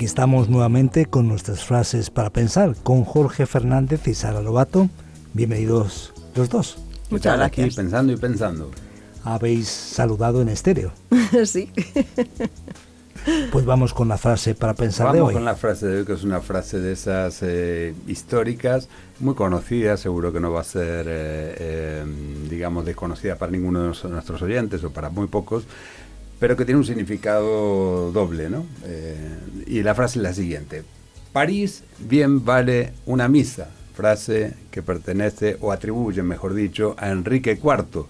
aquí estamos nuevamente con nuestras frases para pensar, con Jorge Fernández y Sara Lobato. Bienvenidos los dos. Muchas gracias. Aquí pensando y pensando. Habéis saludado en estéreo. Sí. Pues vamos con la frase para pensar de hoy. Vamos con la frase de hoy, que es una frase de esas históricas, muy conocida, seguro que no va a ser, digamos, desconocida para ninguno de nuestros oyentes o para muy pocos, pero que tiene un significado doble, ¿no? Y la frase es la siguiente: París bien vale una misa, frase que pertenece o atribuye, mejor dicho, a Enrique IV.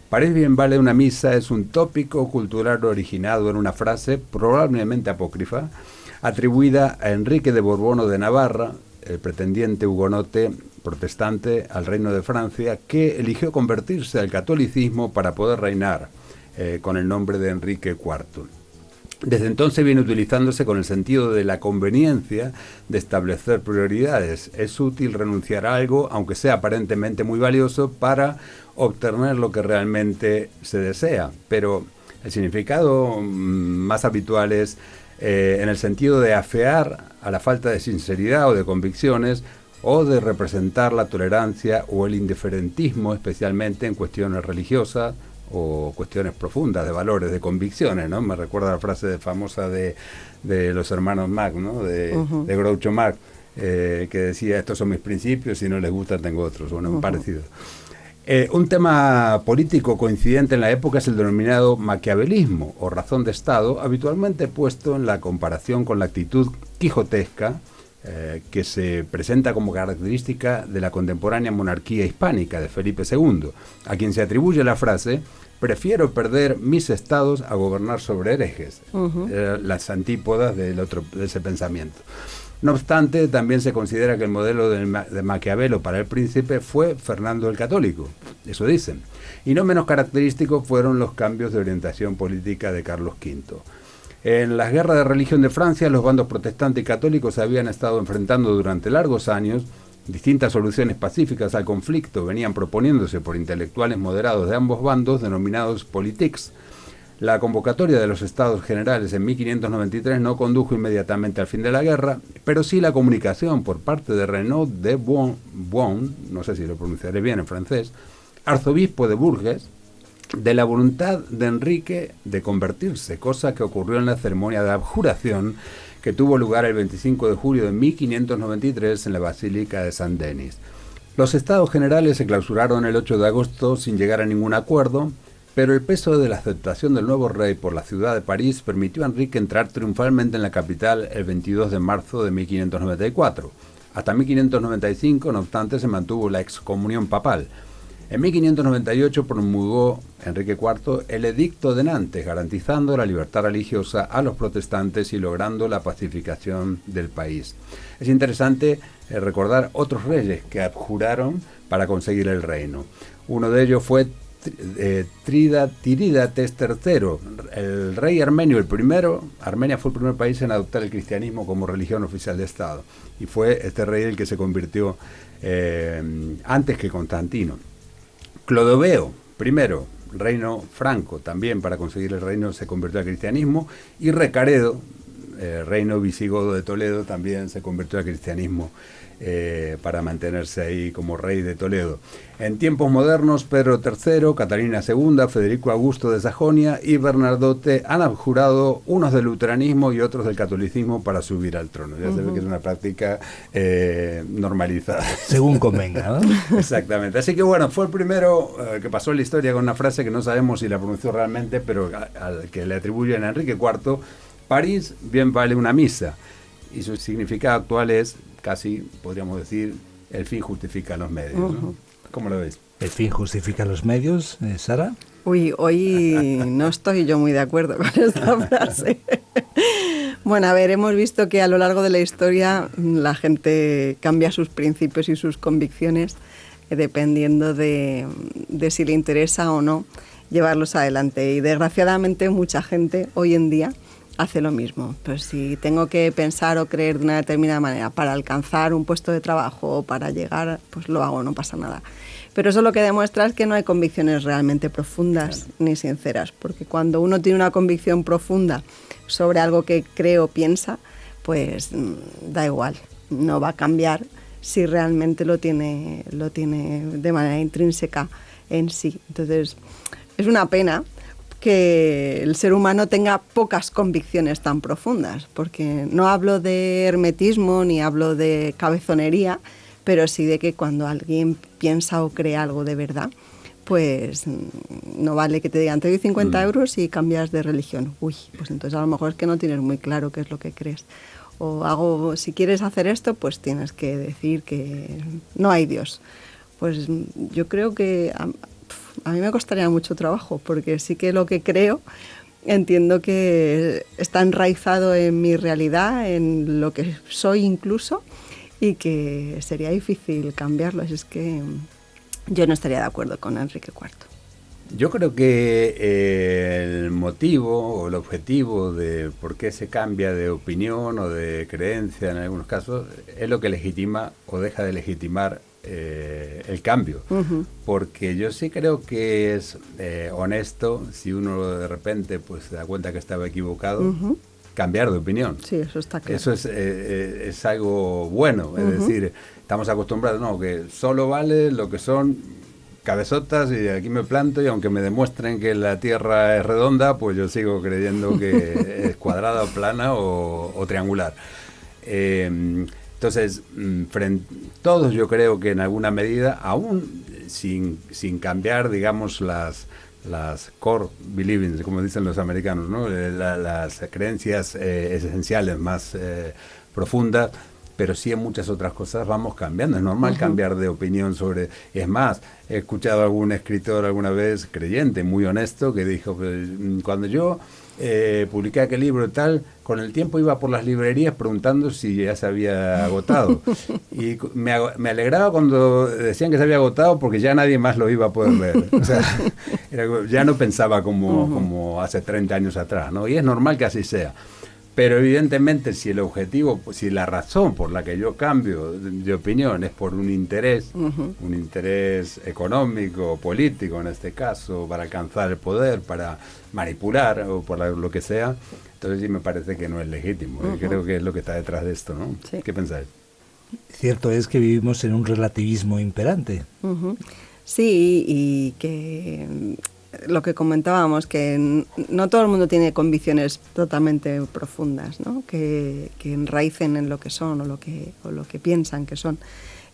París bien vale una misa es un tópico cultural originado en una frase probablemente apócrifa, atribuida a Enrique de Borbón o de Navarra, el pretendiente hugonote protestante al reino de Francia, que eligió convertirse al catolicismo para poder reinar con el nombre de Enrique IV. Desde entonces viene utilizándose con el sentido de la conveniencia de establecer prioridades. Es útil renunciar a algo, aunque sea aparentemente muy valioso, para obtener lo que realmente se desea. Pero el significado más habitual es en el sentido de afear a la falta de sinceridad o de convicciones, o de representar la tolerancia o el indiferentismo, especialmente en cuestiones religiosas, o cuestiones profundas de valores, de convicciones, ¿no? Me recuerda la frase famosa de los hermanos Marx, ¿no? De Groucho Marx, que decía: estos son mis principios, si no les gusta tengo otros. Bueno, parecido. Un tema político coincidente en la época es el denominado maquiavelismo o razón de Estado, habitualmente puesto en la comparación con la actitud quijotesca que se presenta como característica de la contemporánea monarquía hispánica de Felipe II, a quien se atribuye la frase: prefiero perder mis estados a gobernar sobre herejes, las antípodas de ese pensamiento. No obstante, también se considera que el modelo de Maquiavelo para el príncipe fue Fernando el Católico, eso dicen, y no menos característicos fueron los cambios de orientación política de Carlos V. En las guerras de religión de Francia, los bandos protestante y católicos habían estado enfrentando durante largos años. Distintas soluciones pacíficas al conflicto venían proponiéndose por intelectuales moderados de ambos bandos, denominados politics. La convocatoria de los Estados Generales en 1593 no condujo inmediatamente al fin de la guerra, pero sí la comunicación por parte de Renaud de Beaune, no sé si lo pronunciaré bien en francés, arzobispo de Bourges, de la voluntad de Enrique de convertirse, cosa que ocurrió en la ceremonia de abjuración que tuvo lugar el 25 de julio de 1593 en la Basílica de Saint-Denis. Los Estados Generales se clausuraron el 8 de agosto sin llegar a ningún acuerdo, pero el peso de la aceptación del nuevo rey por la ciudad de París permitió a Enrique entrar triunfalmente en la capital el 22 de marzo de 1594. Hasta 1595, no obstante, se mantuvo la excomunión papal. En 1598 promulgó Enrique IV el Edicto de Nantes, garantizando la libertad religiosa a los protestantes y logrando la pacificación del país. Es interesante recordar otros reyes que abjuraron para conseguir el reino. Uno de ellos fue Tirídates III, el rey armenio, el primero. Armenia fue el primer país en adoptar el cristianismo como religión oficial de Estado, y fue este rey el que se convirtió antes que Constantino. Clodoveo I, reino franco, también para conseguir el reino se convirtió al cristianismo, y Recaredo, reino visigodo de Toledo, también se convirtió al cristianismo para mantenerse ahí como rey de Toledo. En tiempos modernos, Pedro III, Catalina II, Federico Augusto de Sajonia y Bernadotte han abjurado, unos del luteranismo y otros del catolicismo, para subir al trono. Ya se ve que es una práctica normalizada. Según convenga, ¿no? Exactamente. Así que bueno, fue el primero que pasó en la historia con una frase que no sabemos si la pronunció realmente, pero al que le atribuyen a Enrique IV: París bien vale una misa. Y su significado actual es, casi podríamos decir, el fin justifica los medios, ¿no? ¿Cómo lo ves? ¿El fin justifica los medios, Sara? Uy, hoy no estoy yo muy de acuerdo con esta frase. Bueno, a ver, hemos visto que a lo largo de la historia la gente cambia sus principios y sus convicciones dependiendo de si le interesa o no llevarlos adelante. Y desgraciadamente mucha gente hoy en día hace lo mismo. Pues si tengo que pensar o creer de una determinada manera para alcanzar un puesto de trabajo o para llegar, pues lo hago, no pasa nada. Pero eso lo que demuestra es que no hay convicciones realmente profundas ni sinceras, porque cuando uno tiene una convicción profunda sobre algo que cree o piensa, pues da igual, no va a cambiar si realmente lo tiene de manera intrínseca en sí. Entonces, es una pena que el ser humano tenga pocas convicciones tan profundas, porque no hablo de hermetismo ni hablo de cabezonería, pero sí de que cuando alguien piensa o cree algo de verdad, pues no vale que te digan, te doy 50 euros y cambias de religión. Uy, pues entonces a lo mejor es que no tienes muy claro qué es lo que crees. O si quieres hacer esto, pues tienes que decir que no hay Dios. Pues yo creo que a mí me costaría mucho trabajo, porque sí que lo que creo entiendo que está enraizado en mi realidad, en lo que soy incluso, y que sería difícil cambiarlo. Así es que yo no estaría de acuerdo con Enrique IV. Yo creo que el motivo o el objetivo de por qué se cambia de opinión o de creencia en algunos casos es lo que legitima o deja de legitimar el cambio. Porque yo sí creo que es honesto, si uno de repente pues se da cuenta que estaba equivocado, cambiar de opinión. Sí, eso está claro. Eso es algo bueno, es decir, estamos acostumbrados, no, que solo vale lo que son cabezotas y aquí me planto y aunque me demuestren que la Tierra es redonda, pues yo sigo creyendo que es cuadrada o plana o triangular. Entonces, todos yo creo que en alguna medida, aún sin cambiar, digamos, las core believings, como dicen los americanos, ¿no? Las creencias esenciales más profundas, pero sí en muchas otras cosas vamos cambiando. Es normal cambiar de opinión sobre... Es más, he escuchado a algún escritor alguna vez, creyente, muy honesto, que dijo, cuando yo publiqué aquel libro y tal, con el tiempo iba por las librerías preguntando si ya se había agotado. Y me alegraba cuando decían que se había agotado porque ya nadie más lo iba a poder ver. O sea, ya no pensaba como hace 30 años atrás, ¿no? Y es normal que así sea. Pero evidentemente si el objetivo, si la razón por la que yo cambio de opinión es por un interés económico, político en este caso, para alcanzar el poder, para manipular o por lo que sea, entonces sí me parece que no es legítimo. Creo que es lo que está detrás de esto, ¿no? Sí. ¿Qué pensáis? Cierto es que vivimos en un relativismo imperante. Sí, y que... lo que comentábamos, que no todo el mundo tiene convicciones totalmente profundas, ¿no? que enraicen en lo que son o lo que piensan que son.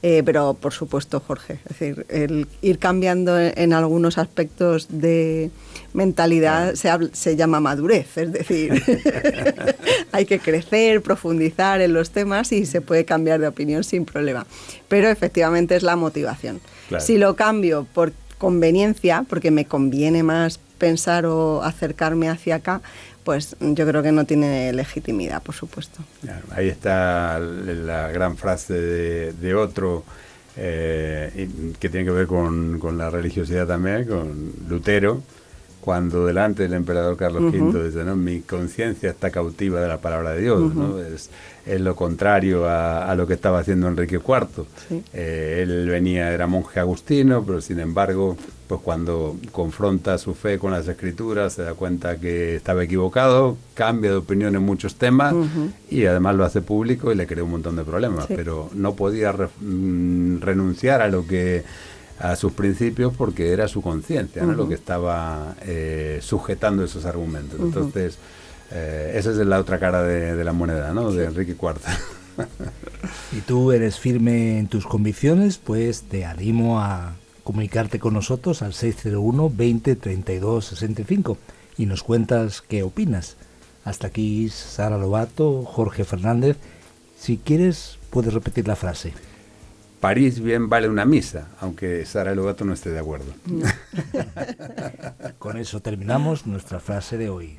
Pero, por supuesto, Jorge, es decir, el ir cambiando en algunos aspectos de mentalidad se llama madurez, es decir, hay que crecer, profundizar en los temas y se puede cambiar de opinión sin problema. Pero, efectivamente, es la motivación. Claro. Si lo cambio por conveniencia, porque me conviene más pensar o acercarme hacia acá, pues yo creo que no tiene legitimidad, por supuesto. Claro, ahí está la gran frase de otro que tiene que ver con la religiosidad también, con Lutero, cuando delante del emperador Carlos V dice, ¿no? Mi conciencia está cautiva de la palabra de Dios, ¿no? Es lo contrario a lo que estaba haciendo Enrique IV. Sí. Él era monje agustino, pero sin embargo, pues cuando confronta su fe con las escrituras, se da cuenta que estaba equivocado, cambia de opinión en muchos temas y además lo hace público y le crea un montón de problemas, sí. Pero no podía renunciar a sus principios porque era su conciencia, ¿no? Lo que estaba sujetando esos argumentos. Entonces, esa es la otra cara de la moneda, ¿no? De Enrique IV. Y tú eres firme en tus convicciones, pues te animo a comunicarte con nosotros al 601 20 32 65 y nos cuentas qué opinas. Hasta aquí Sara Lobato, Jorge Fernández. Si quieres, puedes repetir la frase. París bien vale una misa, aunque Sara Lobato no esté de acuerdo. Con eso terminamos nuestra frase de hoy.